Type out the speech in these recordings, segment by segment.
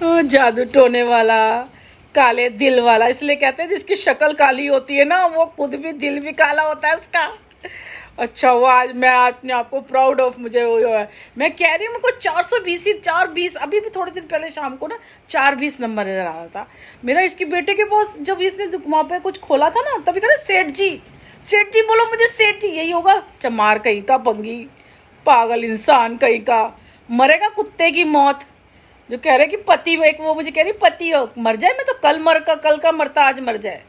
जादू टोने वाला, काले दिल वाला, इसलिए कहते हैं जिसकी शक्ल काली होती है ना वो खुद भी दिल भी काला होता है उसका। अच्छा हुआ आज मैं अपने आपको प्राउड ऑफ मुझे वो है। मैं कह रही हूँ मेरे को 420 ही 420, अभी भी थोड़े दिन पहले शाम को ना 420 नंबर नजर आ रहा था मेरा। इसके बेटे के पास जब इसने वहाँ पे कुछ खोला था ना तभी कह रहे सेठ जी, सेठ जी बोलो मुझे सेठ जी। यही होगा चमार कहीं का, बंगी पागल इंसान कहीं का, मरेगा कुत्ते की मौत। जो कह रहे कि पति, एक वो मुझे कह रही पति हो मर जाए, मैं तो कल का मरता आज मर जाए।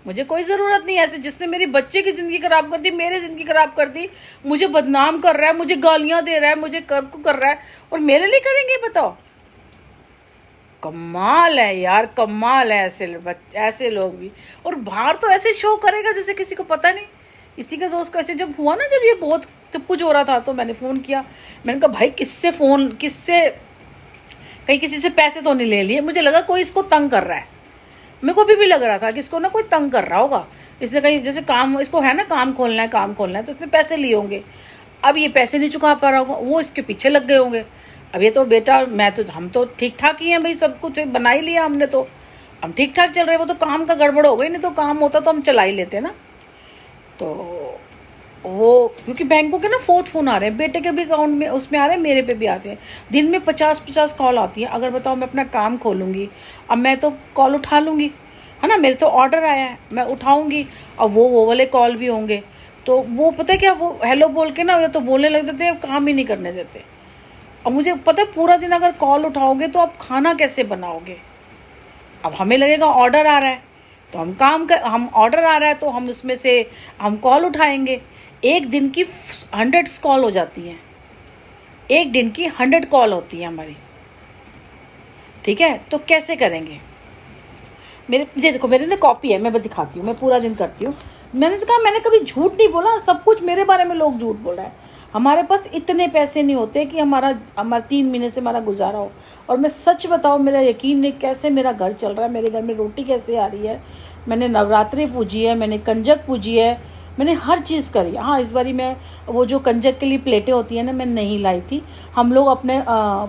मुझे कोई ज़रूरत नहीं ऐसे, जिसने मेरी बच्चे की ज़िंदगी खराब कर दी, मेरी ज़िंदगी खराब कर दी, मुझे बदनाम कर रहा है, मुझे गालियां दे रहा है, मुझे कर रहा है, और मेरे लिए करेंगे बताओ। कमाल है यार, कमाल है ऐसे लोग भी। और बाहर तो ऐसे शो करेगा जैसे किसी को पता नहीं। इसी का दोस्त का ऐसे जब हुआ ना, जब ये बहुत तब कुछ हो रहा था तो मैंने फ़ोन किया। मैंने कहा भाई किससे कहीं किसी से पैसे तो नहीं ले लिए। मुझे लगा कोई इसको तंग कर रहा है, मेरे को भी लग रहा था कि इसको ना कोई तंग कर रहा होगा। इसने कहीं जैसे काम, इसको है ना काम खोलना है तो इसने पैसे लिए होंगे। अब ये पैसे नहीं चुका पा रहा होगा, वो इसके पीछे लग गए होंगे। अब ये तो बेटा हम तो ठीक ठाक ही हैं भाई, सब कुछ बना ही लिया हमने, तो हम ठीक ठाक चल रहे हैं। वो तो काम का गड़बड़ हो गई, नहीं तो काम होता तो हम चला ही लेते ना। तो वो क्योंकि बैंकों के ना 4th फोन आ रहे हैं, बेटे के भी अकाउंट में उसमें आ रहे हैं, मेरे पे भी आते हैं। दिन में 50 कॉल आती है। अगर बताओ मैं अपना काम खोलूँगी, अब मैं तो कॉल उठा लूँगी, है ना, मेरे तो ऑर्डर आया है मैं उठाऊँगी। अब वो वाले कॉल भी होंगे, तो वो पता है क्या, वो हेलो बोल के ना या तो बोलने लग देते हैं, काम ही नहीं करने देते। अब मुझे पता है पूरा दिन अगर कॉल उठाओगे तो आप खाना कैसे बनाओगे। अब हमें लगेगा ऑर्डर आ रहा है तो हम ऑर्डर आ रहा है तो हम उसमें से हम कॉल उठाएंगे। एक दिन की 100 कॉल हो जाती हैं, एक दिन की 100 कॉल होती है हमारी, ठीक है। तो कैसे करेंगे। देखो मेरे ना कॉपी है, मैं बस दिखाती हूँ, मैं पूरा दिन करती हूँ। मैंने तो कहा मैंने कभी झूठ नहीं बोला, सब कुछ मेरे बारे में लोग झूठ बोल रहे हैं। हमारे पास इतने पैसे नहीं होते कि हमारा 3 महीने से हमारा गुजारा हो। और मैं सच बताऊँ, मेरा यकीन नहीं कैसे मेरा घर चल रहा है, मेरे घर में रोटी कैसे आ रही है। मैंने नवरात्रि पूजी है, मैंने कंजक पूजी है, मैंने हर चीज़ करी। हाँ इस बारी मैं वो जो कंजक के लिए प्लेटें होती हैं ना, मैं नहीं लाई थी। हम लोग अपने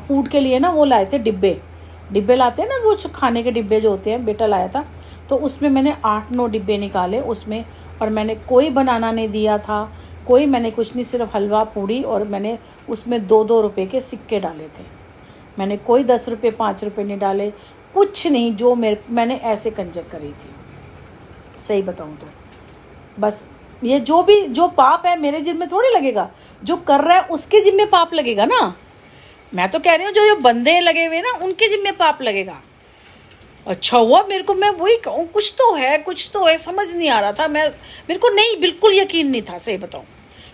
फूड के लिए ना वो लाए थे, डिब्बे लाते हैं ना, वो खाने के डिब्बे जो होते हैं, बेटा लाया था। तो उसमें मैंने 8-9 डिब्बे निकाले उसमें, और मैंने कोई बनाना नहीं दिया था, मैंने कुछ नहीं, सिर्फ हलवा पूड़ी, और मैंने उसमें 2-2 रुपये के सिक्के डाले थे। मैंने कोई 10 रुपये 5 रुपये नहीं डाले, कुछ नहीं। जो मैंने ऐसे कंजक करी थी, सही बताऊँ तो। बस ये जो पाप है मेरे जिम्मे थोड़ी लगेगा, जो कर रहा है उसके जिम्मे पाप लगेगा ना। मैं तो कह रही हूँ जो बंदे लगे हुए ना उनके जिम्मे पाप लगेगा। अच्छा हुआ मेरे को, मैं वही कहूँ, कुछ तो है, समझ नहीं आ रहा था। मेरे को नहीं, बिल्कुल यकीन नहीं था, सही बताऊँ,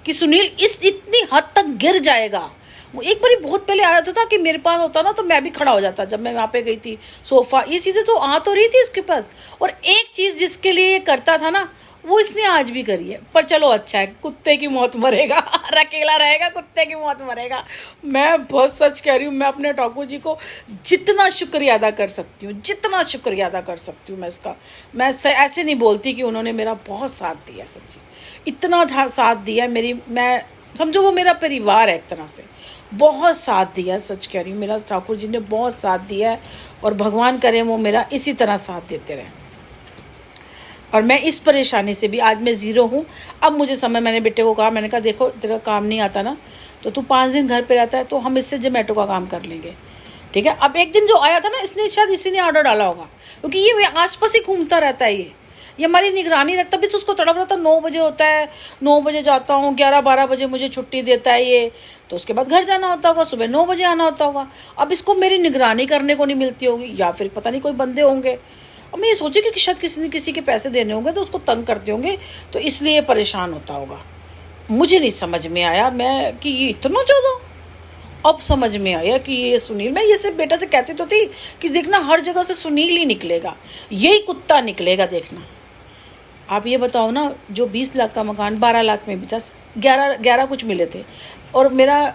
कि सुनील इतनी हद तक गिर जाएगा। वो एक बारी बहुत पहले आया था कि मेरे पास होता ना तो मैं भी खड़ा हो जाता। जब मैं वहाँ पे गई थी, सोफा, ये चीज़ें तो आ तो रही थी इसके पास। और एक चीज़ जिसके लिए ये करता था ना, वो इसने आज भी करी है। पर चलो अच्छा है, कुत्ते की मौत मरेगा, अकेला रहेगा, कुत्ते की मौत मरेगा। मैं बहुत सच कह रही हूँ, मैं अपने ठाकुर जी को जितना शुक्रिया अदा कर सकती हूँ, जितना शुक्रिया अदा कर सकती हूँ मैं इसका। मैं ऐसे नहीं बोलती कि उन्होंने मेरा बहुत साथ दिया, सच्ची इतना साथ दिया मेरी, मैं समझो वो मेरा परिवार है एक तरह से, बहुत साथ दिया। सच कह रही हूँ, मेरा ठाकुर जी ने बहुत साथ दिया है, और भगवान करे वो मेरा इसी तरह साथ देते रहे। और मैं इस परेशानी से भी आज मैं ज़ीरो हूँ। अब मुझे मैंने बेटे को कहा, मैंने कहा देखो तेरा काम नहीं आता ना, तो तू 5 दिन घर पे रहता है, तो हम इससे जोमेटो का काम कर लेंगे, ठीक है। अब एक दिन जो आया था ना, इसने शायद इसी ने ऑर्डर डाला होगा, क्योंकि ये आसपास ही घूमता रहता है, ये हमारी निगरानी रखता भी। तो उसको तड़प रहा था, 9 बजे होता है, 9 बजे जाता हूँ, 11-12 बजे मुझे छुट्टी देता है ये, तो उसके बाद घर जाना होता होगा, सुबह 9 बजे आना होता होगा। अब इसको मेरी निगरानी करने को नहीं मिलती होगी, या फिर पता नहीं कोई बंदे होंगे। अब मैं ये सोची कि शायद किसी ने किसी के पैसे देने होंगे तो उसको तंग करते होंगे, तो इसलिए परेशान होता होगा। मुझे नहीं समझ में आया मैं कि ये इतना ज़्यादा। अब समझ में आया कि ये सुनील, मैं ये सिर्फ बेटा से कहती तो थी कि देखना हर जगह से सुनील ही निकलेगा, यही कुत्ता निकलेगा देखना। आप ये बताओ ना, जो 20 लाख का मकान 12 लाख में बेचा, 11 कुछ मिले थे, और मेरा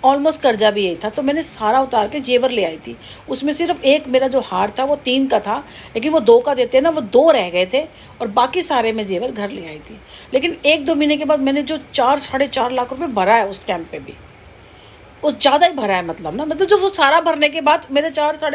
ऑलमोस्ट कर्जा भी यही था, तो मैंने सारा उतार के जेवर ले आई थी। उसमें सिर्फ एक मेरा जो हार था वो 3 का था, लेकिन वो 2 का देते ना, वो 2 रह गए थे, और बाकी सारे मैं जेवर घर ले आई थी। लेकिन 1-2 महीने के बाद मैंने जो 4-4.5 लाख रुपए भरा है उस टाइम पे भी, उस ज़्यादा ही भरा है, मतलब जो वो सारा भरने के बाद मेरे 4 साढ़े